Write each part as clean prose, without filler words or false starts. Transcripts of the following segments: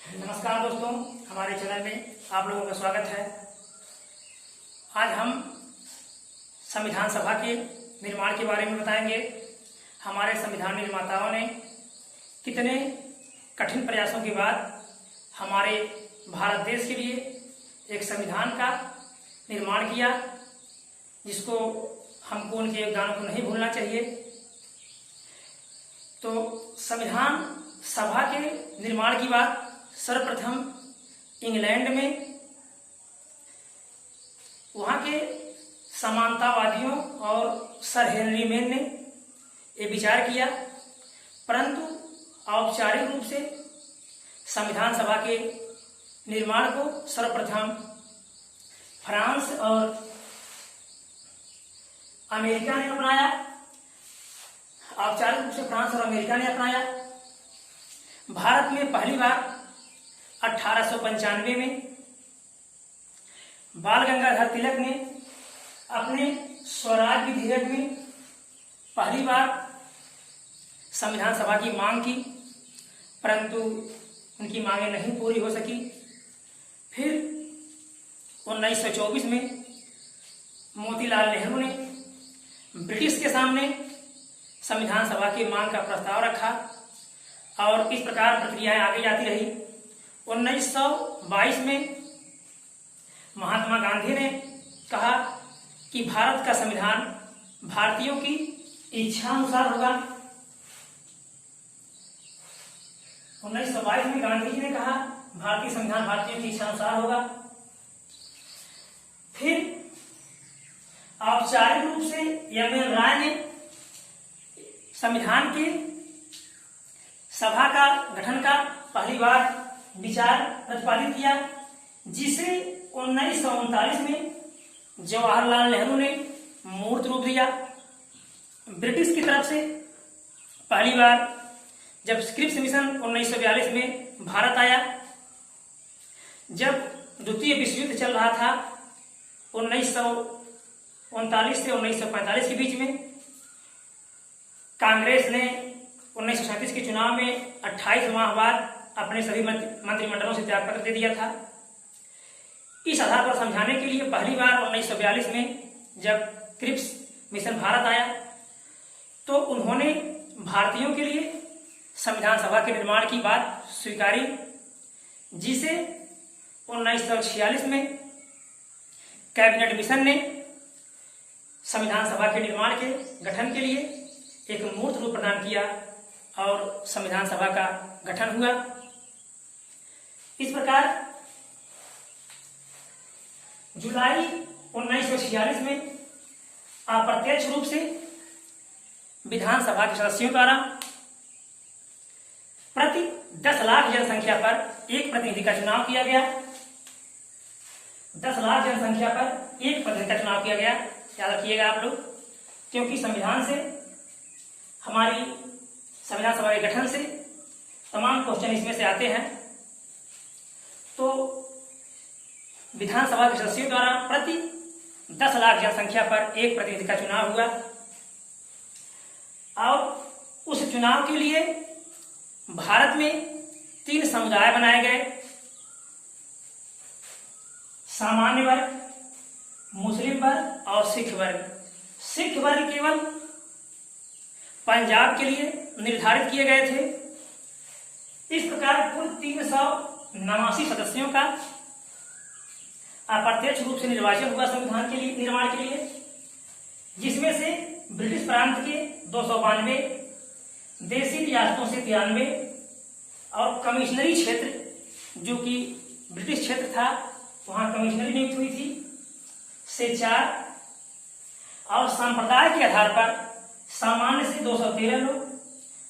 नमस्कार दोस्तों, हमारे चैनल में आप लोगों का स्वागत है। आज हम संविधान सभा के निर्माण के बारे में बताएंगे। हमारे संविधान निर्माताओं ने कितने कठिन प्रयासों के बाद हमारे भारत देश के लिए एक संविधान का निर्माण किया, जिसको हमको उनके योगदानों को नहीं भूलना चाहिए। तो संविधान सभा के निर्माण की बात सर्वप्रथम इंग्लैंड में वहाँ के समानतावादियों और सर हेनरी मेन ने ये विचार किया, परंतु औपचारिक रूप से संविधान सभा के निर्माण को सर्वप्रथम फ्रांस और अमेरिका ने अपनाया। औपचारिक रूप से फ्रांस और अमेरिका ने अपनाया। भारत में पहली बार 1895 में बाल गंगाधर तिलक ने अपने स्वराज विधेयक में पहली बार संविधान सभा की मांग की, परंतु उनकी मांगें नहीं पूरी हो सकी। फिर 1924 में मोतीलाल नेहरू ने ब्रिटिश के सामने संविधान सभा की मांग का प्रस्ताव रखा और इस प्रकार प्रक्रियाएं आगे जाती रही। 1922 में महात्मा गांधी ने कहा कि भारत का संविधान भारतीयों की इच्छानुसार होगा। 1922 में गांधी जी ने कहा भारतीय संविधान भारतीयों की इच्छानुसार होगा। फिर औपचारिक रूप से एम.एन. राय ने संविधान के सभा का गठन का पहली बार विचार प्रतिपादित किया, जिसे 1939 में जवाहरलाल नेहरू ने मूर्त रूप दिया। ब्रिटिश की तरफ से पहली बार जब स्क्रिप्स मिशन 1942 में भारत आया, जब द्वितीय विश्व युद्ध चल रहा था 1939 से 1945 के बीच में, कांग्रेस ने 1937 के चुनाव में 28 माह बाद अपने सभी मंत्रिमंडलों से त्यागपत्र दे दिया था। इस आधार पर समझाने के लिए पहली बार 1942 में जब क्रिप्स मिशन भारत आया, तो उन्होंने भारतीयों के लिए संविधान सभा के निर्माण की बात स्वीकारी, जिसे 1946 में कैबिनेट मिशन ने संविधान सभा के निर्माण के गठन के लिए एक मूर्त रूप प्रदान किया और संविधान सभा का गठन हुआ। इस प्रकार जुलाई 1946 में अप्रत्यक्ष रूप से विधानसभा के सदस्यों द्वारा प्रति 10 लाख जनसंख्या पर एक प्रतिनिधि का चुनाव किया गया। 10 लाख जनसंख्या पर एक प्रतिनिधि का चुनाव किया गया। याद रखिएगा आप लोग, क्योंकि संविधान से हमारी संविधान सभा के गठन से तमाम क्वेश्चन इसमें से आते हैं। तो विधानसभा के सदस्यों द्वारा प्रति 10 लाख जनसंख्या पर एक प्रतिनिधि का चुनाव हुआ और उस चुनाव के लिए भारत में 3 समुदाय बनाए गए: सामान्य वर्ग, मुस्लिम वर्ग और सिख वर्ग। सिख वर्ग केवल पंजाब के लिए निर्धारित किए गए थे। इस प्रकार कुल 389 सदस्यों का अप्रत्यक्ष रूप से निर्वाचन हुआ संविधान के लिए निर्माण के लिए, जिसमें से ब्रिटिश प्रांत के 292, देशी रियासतों से 93 और कमिश्नरी क्षेत्र जो कि ब्रिटिश क्षेत्र था वहां कमिश्नरी नियुक्त हुई थी से 4 और संप्रदाय के आधार पर सामान्य से 213 लोग,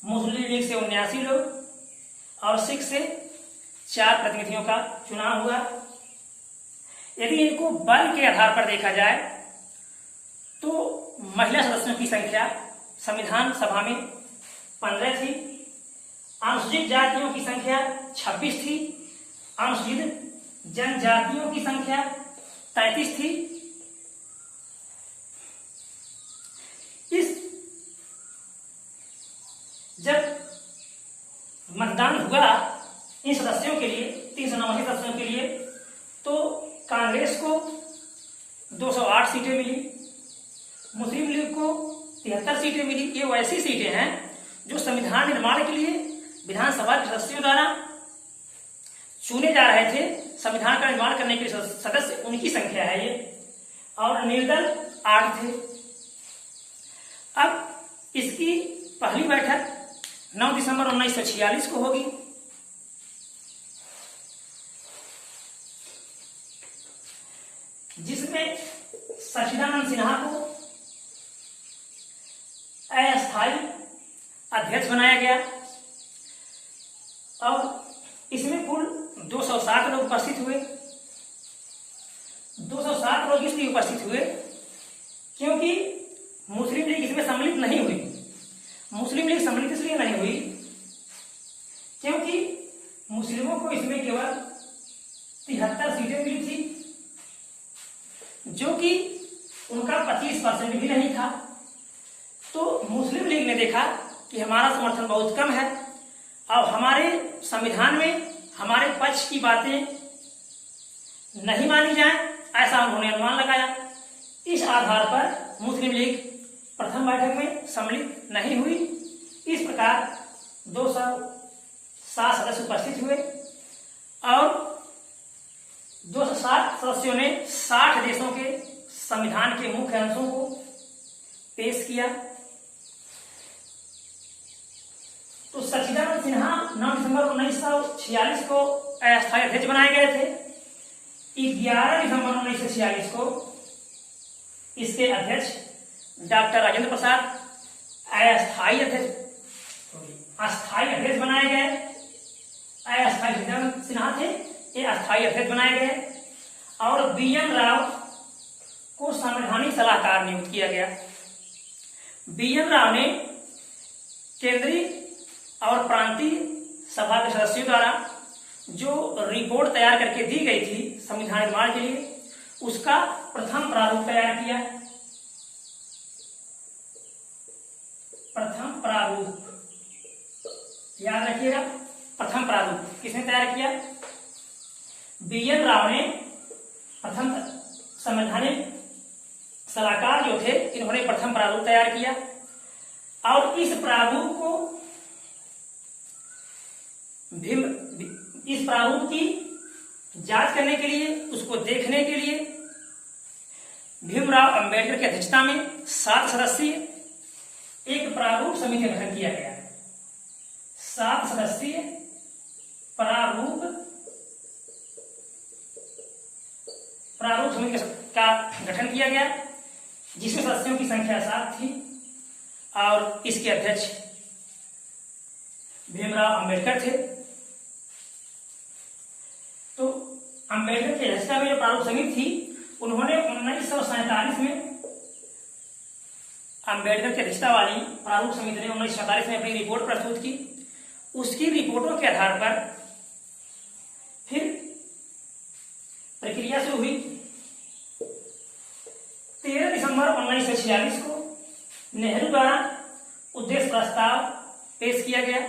मुस्लिम लीग से 79 लोग और सिख से 4 प्रतिनिधियों का चुनाव हुआ। यदि इनको बल के आधार पर देखा जाए तो महिला सदस्यों की संख्या संविधान सभा में 15 थी, अनुसूचित जातियों की संख्या 26 थी, अनुसूचित जनजातियों की संख्या 33 थी। इस जब मतदान हुआ इन सदस्यों के लिए 389 सदस्यों के लिए तो कांग्रेस को 208 सीटें मिली, मुस्लिम लीग को 73 सीटें मिली। ये वैसी सीटें हैं जो संविधान निर्माण के लिए विधानसभा के सदस्यों द्वारा चुने जा रहे थे। संविधान का निर्माण करने के लिए सदस्य उनकी संख्या है ये, और निर्दल 8 थे। अब इसकी पहली बैठक 9 दिसंबर 1946 को होगी। जिसमें सच्चिदानंद सिन्हा को अस्थायी अध्यक्ष बनाया गया और इसमें कुल 207 लोग उपस्थित हुए। 207 लोग इसलिए उपस्थित हुए क्योंकि मुस्लिम लीग इसमें सम्मिलित नहीं हुई। मुस्लिम लीग सम्मिलित इसलिए नहीं हुई क्योंकि मुस्लिमों को इसमें केवल 73 सीटें मिली थी, जो कि उनका 25% भी नहीं था। तो मुस्लिम लीग ने देखा कि हमारा समर्थन बहुत कम है और हमारे संविधान में हमारे पक्ष की बातें नहीं मानी जाए, ऐसा उन्होंने अनुमान लगाया। इस आधार पर मुस्लिम लीग प्रथम बैठक में सम्मिलित नहीं हुई। इस प्रकार 207 सदस्य उपस्थित हुए और 207 सदस्यों ने 60 देशों के संविधान के मुख्य अंशों को पेश किया। तो सच्चिदानंद सिन्हा 9 दिसंबर 1946 को अस्थायी अध्यक्ष बनाए गए थे। 11 दिसंबर 1946 को इसके अध्यक्ष डॉक्टर राजेंद्र प्रसाद अस्थायी अध्यक्ष बनाए गए। अस्थायी सच्चिदानंद सिन्हा थे, ये अस्थायी अध्यक्ष बनाए गए और BN राव को संवैधानिक सलाहकार नियुक्त किया गया। BN राव ने केंद्रीय और प्रांतीय सभा के सदस्यों द्वारा जो रिपोर्ट तैयार करके दी गई थी संविधान निर्माण के लिए, उसका प्रथम प्रारूप तैयार किया। प्रथम प्रारूप याद रखिएगा, प्रथम प्रारूप किसने तैयार किया? BN राव ने प्रथम संवैधानिक सलाहकार जो थे, इन्होंने प्रथम प्रारूप तैयार किया और इस प्रारूप की जांच करने के लिए, उसको देखने के लिए भीमराव अंबेडकर की अध्यक्षता में 7 सदस्यीय एक प्रारूप समिति का गठन किया गया। 7 सदस्यीय प्रारूप समिति का गठन किया गया, जिसमें सदस्यों की संख्या 7 थी और इसके अध्यक्ष भीमराव अंबेडकर थे। तो अंबेडकर की अध्यक्षता में जो प्रारूप समिति थी, उन्होंने 1947 में अंबेडकर की अध्यक्षता वाली प्रारूप समिति ने 1947 में अपनी रिपोर्ट प्रस्तुत की। उसकी रिपोर्टों के आधार पर फिर प्रक्रिया शुरू हुई। 13 दिसंबर 1946 को नेहरू द्वारा उद्देश्य प्रस्ताव पेश किया गया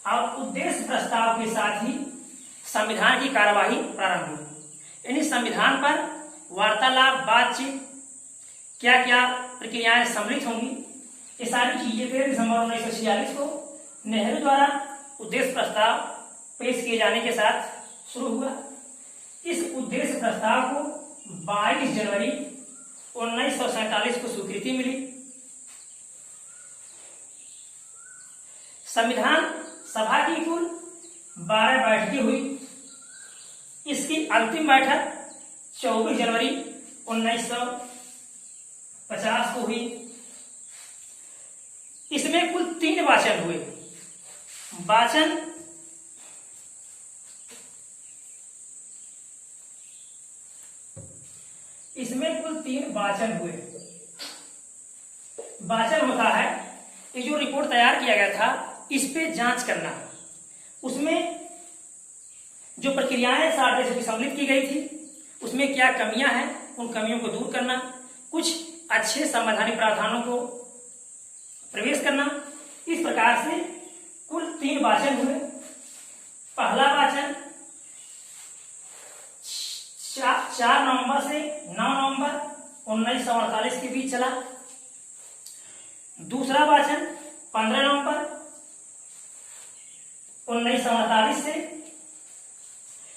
और उद्देश्य प्रस्ताव के साथ ही संविधान की कार्यवाही प्रारंभ हुई। यानी संविधान पर वार्तालाप, बातचीत, क्या क्या प्रक्रियाएं सम्मिलित होंगी, ये सारी चीजें 13 दिसंबर 1946 को नेहरू द्वारा उद्देश्य प्रस्ताव पेश किए जाने के साथ शुरू हुआ। इस उद्देश्य प्रस्ताव को 22 जनवरी 1947 को स्वीकृति मिली। संविधान सभा की कुल 12 बैठकें हुई। इसकी अंतिम बैठक 24 जनवरी 1950 को हुई। इसमें कुल 3 वाचन हुए। इसमें कुल 3 वाचन हुए। वाचन होता है ये जो रिपोर्ट तैयार किया गया था, इस पे जांच करना, उसमें जो प्रक्रियाएं 60 देशों की सम्मिलित की गई थी, उसमें क्या कमियां हैं, उन कमियों को दूर करना, कुछ अच्छे संवैधानिक प्रावधानों को प्रवेश करना। इस प्रकार से कुल 3 वाचन हुए। पहला 1948 के बीच चला। दूसरा वाचन 15 नवंबर 1948 से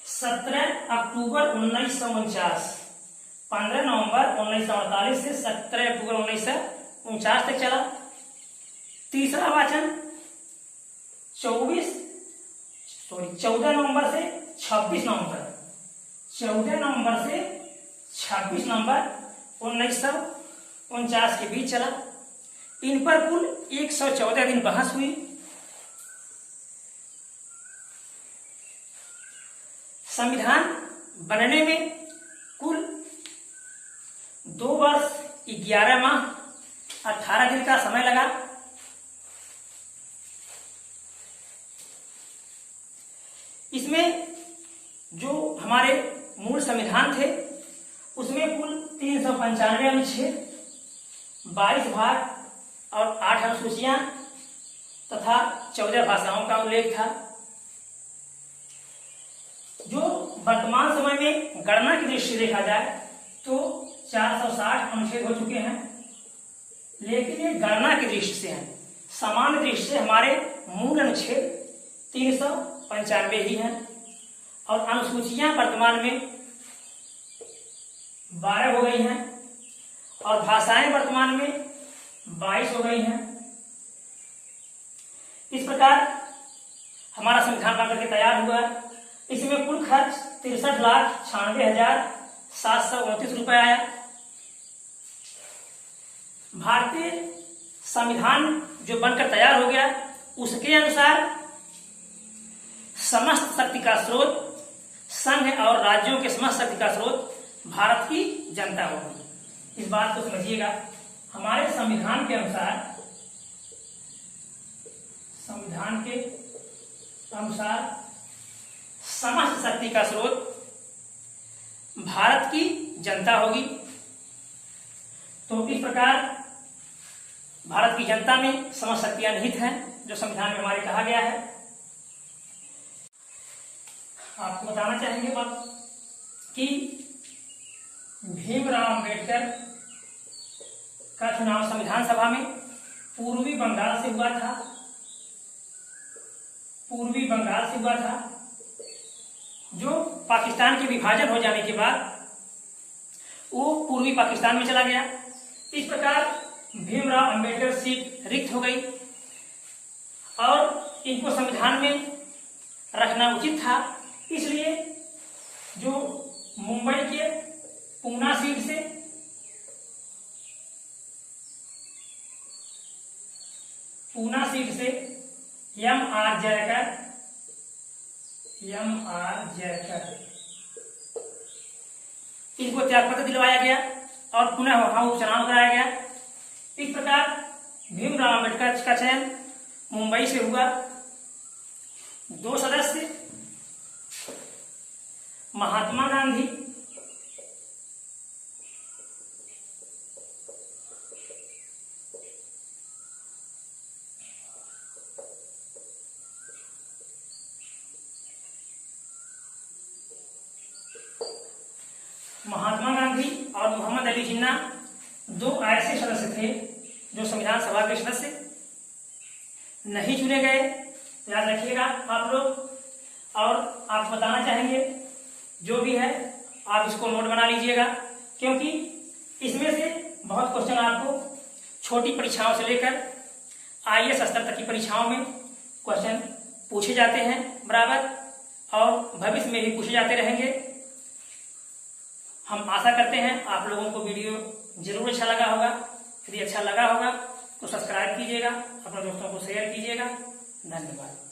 17 अक्टूबर 1949। 15 नवंबर 1948 से 17 अक्टूबर 1949 तक चला। तीसरा वाचन 14 नवंबर से 26 नवंबर 14 नवंबर से 26 नवंबर 1949 के बीच चला। इन पर कुल 114 दिन बहस हुई। संविधान बनने में कुल 2 वर्ष 11 माह 18 दिन का समय लगा। इसमें जो हमारे मूल संविधान थे उसमें कुल 395 अनुच्छेद, 22 भाग और 8 अनुसूचियां तथा 14 भाषाओं का उल्लेख था। जो वर्तमान समय में गणना की दृष्टि से देखा जाए तो 460 अनुच्छेद हो चुके हैं, लेकिन ये गणना की दृष्टि से है। सामान्य दृष्टि से हमारे मूल अनुच्छेद 395 ही हैं और अनुसूचियां वर्तमान में 12 हो गई हैं और भाषाएं वर्तमान में 22 हो गई हैं। इस प्रकार हमारा संविधान बनकर के तैयार हुआ। इसमें कुल खर्च 63,96,729 रुपए आया। भारतीय संविधान जो बनकर तैयार हो गया उसके अनुसार समस्त शक्ति का स्रोत संघ और राज्यों के समस्त शक्ति का स्रोत भारत की जनता होगी। इस बात को समझिएगा। हमारे संविधान के अनुसार समस्त शक्ति का स्रोत भारत की जनता होगी। तो इस प्रकार भारत की जनता में समस्त शक्तियां निहित हैं जो संविधान में हमारे कहा गया है। आपको बताना चाहेंगे बात कि भीमराव अंबेडकर का चुनाव संविधान सभा में पूर्वी बंगाल से हुआ था। जो पाकिस्तान के विभाजन हो जाने के बाद वो पूर्वी पाकिस्तान में चला गया। इस प्रकार भीमराव अंबेडकर सीट रिक्त हो गई और इनको संविधान में रखना उचित था। इसलिए जो मुंबई के पूना सीट से एम.आर. जयकर इनको त्यागपत्र दिलवाया गया और पुनः वहां उपचुनाव कराया गया। इस प्रकार भीमराव अंबेडकर का चयन मुंबई से हुआ। 2 सदस्य महात्मा गांधी और मोहम्मद अली जिन्ना 2 ऐसे सदस्य थे जो संविधान सभा के सदस्य नहीं चुने गए। याद रखिएगा आप लोग। और आप बताना चाहेंगे जो भी है आप इसको नोट बना लीजिएगा, क्योंकि इसमें से बहुत क्वेश्चन आपको छोटी परीक्षाओं से लेकर IAS स्तर तक की परीक्षाओं में क्वेश्चन पूछे जाते हैं बराबर, और भविष्य में भी पूछे जाते रहेंगे। हम आशा करते हैं आप लोगों को वीडियो जरूर अच्छा लगा होगा। यदि अच्छा लगा होगा तो सब्सक्राइब कीजिएगा, अपने दोस्तों को शेयर कीजिएगा। धन्यवाद।